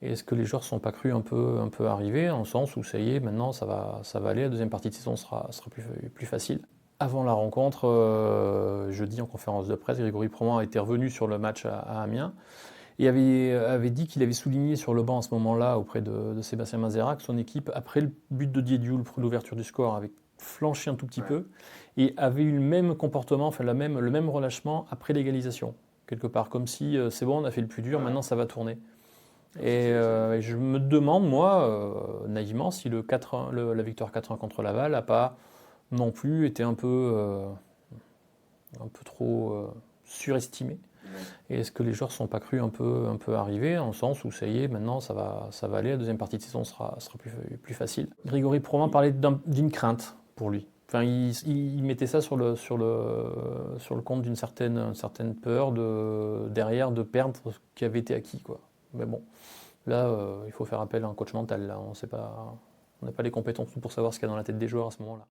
Et est-ce que les joueurs ne sont pas crus un peu arriver, en sens où ça y est, maintenant ça va aller, la deuxième partie de saison sera plus facile. Avant la rencontre, jeudi en conférence de presse, Grégory Proman était revenu sur le match à Amiens et avait dit qu'il avait souligné sur le banc à ce moment-là, auprès de Sébastien Mazera, que son équipe, après le but de Diédhiou, l'ouverture du score, avait flanché un tout petit peu et avait eu le même comportement, enfin le même relâchement après l'égalisation. Quelque part, comme si c'est bon, on a fait le plus dur, maintenant ça va tourner. Et je me demande, moi, naïvement, si la victoire 4-1 contre Laval n'a pas non plus été un peu trop surestimée. Et est-ce que les joueurs ne sont pas crus un peu arriver, en sens où ça y est, maintenant ça va aller, la deuxième partie de saison sera plus facile. Grégory Proman parlait d'une crainte pour lui. Enfin, il mettait ça sur le compte d'une certaine peur derrière de perdre ce qui avait été acquis, quoi. Mais bon, là, il faut faire appel à un coach mental. Là, on n'a pas les compétences pour savoir ce qu'il y a dans la tête des joueurs à ce moment-là.